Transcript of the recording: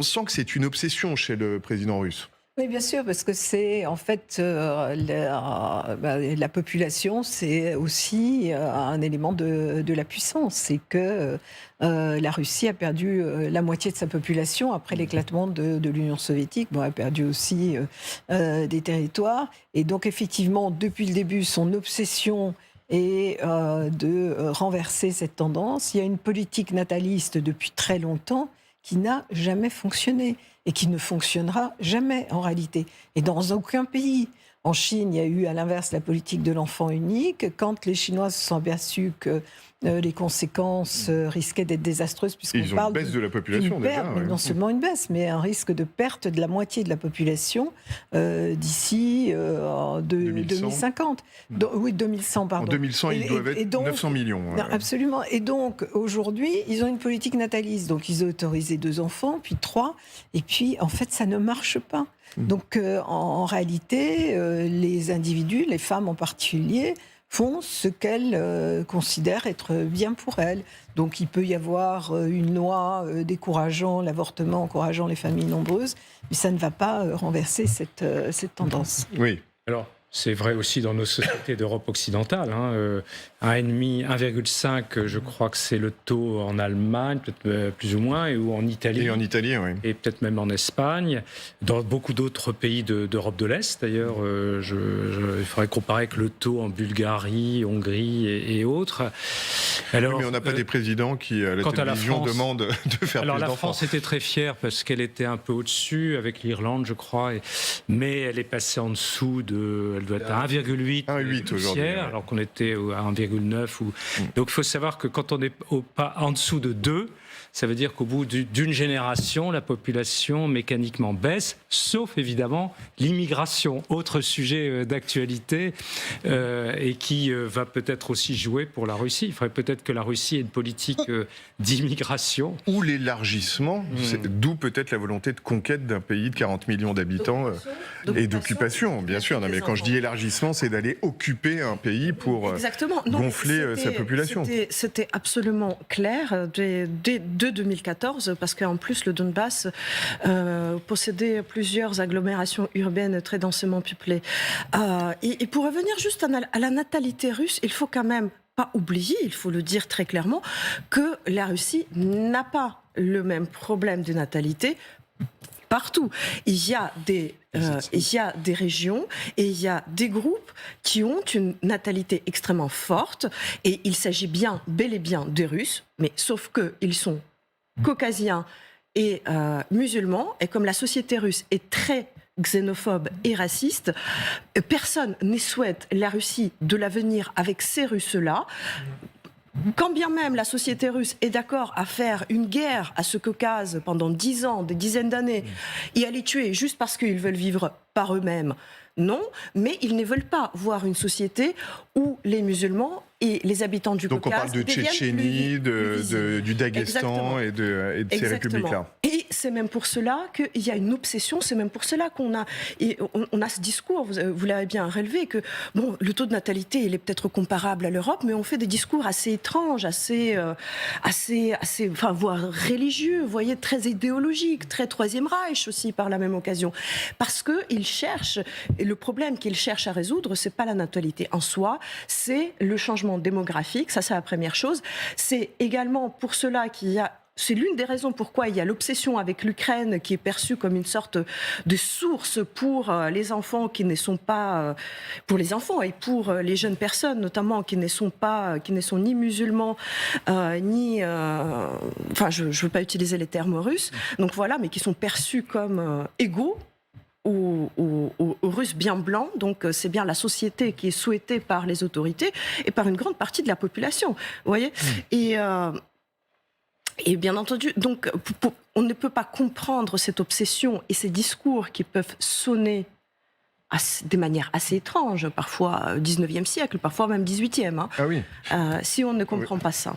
On sent que c'est une obsession chez le président russe. Oui, bien sûr, parce que c'est en fait la population, c'est aussi un élément de la puissance. C'est que la Russie a perdu la moitié de sa population après l'éclatement de l'Union soviétique. Bon, elle a perdu aussi des territoires. Et donc, effectivement, depuis le début, son obsession est de renverser cette tendance. Il y a une politique nataliste depuis très longtemps qui n'a jamais fonctionné et qui ne fonctionnera jamais en réalité. Et dans aucun pays. En Chine, il y a eu à l'inverse la politique de l'enfant unique. Quand les Chinois se sont aperçus que les conséquences risquaient d'être désastreuses, puisqu'on parle d'une baisse de la population déjà. Ouais. Non seulement une baisse, mais un risque de perte de la moitié de la population d'ici 2050. Oui, 2100, pardon. En 2100, ils doivent être 900 millions. Non, absolument. Et donc, aujourd'hui, ils ont une politique nataliste. Donc, ils ont autorisé 2 enfants, puis 3. Et puis, en fait, ça ne marche pas. Donc, en réalité, les individus, les femmes en particulier, font ce qu'elles considèrent être bien pour elles. Donc, il peut y avoir une loi décourageant l'avortement, encourageant les familles nombreuses, mais ça ne va pas renverser cette tendance. Oui. Alors, c'est vrai aussi dans nos sociétés d'Europe occidentale. 1,5, je crois que c'est le taux en Allemagne, peut-être plus ou moins, ou en Italie. Et en Italie, oui. Et peut-être même en Espagne. Dans beaucoup d'autres pays d'Europe de l'Est, d'ailleurs. Il faudrait comparer avec le taux en Bulgarie, Hongrie et autres. Alors, oui, mais on n'a pas des présidents qui, à la télévision, demandent de faire plus d'enfants. Alors, la France était très fière parce qu'elle était un peu au-dessus, avec l'Irlande, je crois. Mais elle est passée en dessous de... Elle doit être à 1,8 aujourd'hui, alors qu'on était à 1,9. Donc il faut savoir que quand on est pas en dessous de 2, ça veut dire qu'au bout d'une génération, la population mécaniquement baisse, sauf évidemment l'immigration, autre sujet d'actualité et qui va peut-être aussi jouer pour la Russie. Il faudrait peut-être que la Russie ait une politique d'immigration. Ou l'élargissement, d'où peut-être la volonté de conquête d'un pays de 40 millions d'habitants et d'occupation, bien sûr. Non, mais quand je dis élargissement, c'est d'aller occuper un pays pour gonfler sa population. C'était absolument clair dès 2014, parce qu'en plus le Donbass possédait plusieurs agglomérations urbaines très densément peuplées. Et pour revenir juste à la natalité russe, il faut quand même pas oublier, il faut le dire très clairement, que la Russie n'a pas le même problème de natalité partout. Il y a des régions et il y a des groupes qui ont une natalité extrêmement forte, et il s'agit bel et bien des Russes, mais sauf qu'ils sont caucasiens et musulmans, et comme la société russe est très xénophobe et raciste, personne ne souhaite la Russie de l'avenir avec ces Russes-là. Quand bien même la société russe est d'accord à faire une guerre à ce Caucase pendant 10 ans, des dizaines d'années, et à les tuer juste parce qu'ils veulent vivre par eux-mêmes, non, mais ils ne veulent pas voir une société où les musulmans et les habitants du Caucase... Donc on parle de Tchétchènie, du Daghestan et de ces républiques-là. Et c'est même pour cela qu'il y a une obsession, c'est même pour cela qu'on a ce discours, vous l'avez bien relevé, que bon, le taux de natalité il est peut-être comparable à l'Europe, mais on fait des discours assez étranges, assez enfin, voire religieux, vous voyez, très idéologiques, très Troisième Reich aussi par la même occasion. Parce qu'ils cherchent, et le problème qu'ils cherchent à résoudre, c'est pas la natalité en soi, c'est le changement démographique, ça c'est la première chose. C'est également pour cela qu'il y a... C'est l'une des raisons pourquoi il y a l'obsession avec l'Ukraine qui est perçue comme une sorte de source pour les enfants qui ne sont pas... pour les enfants et pour les jeunes personnes notamment qui ne sont ni musulmans, ni... enfin, je ne veux pas utiliser les termes russes, donc voilà, mais qui sont perçus comme égaux aux Russes bien blancs, donc c'est bien la société qui est souhaitée par les autorités et par une grande partie de la population, vous voyez. Et bien entendu, donc on ne peut pas comprendre cette obsession et ces discours qui peuvent sonner de manière assez étrange, parfois 19e siècle, parfois même 18e, Ah oui. si on ne comprend pas ça.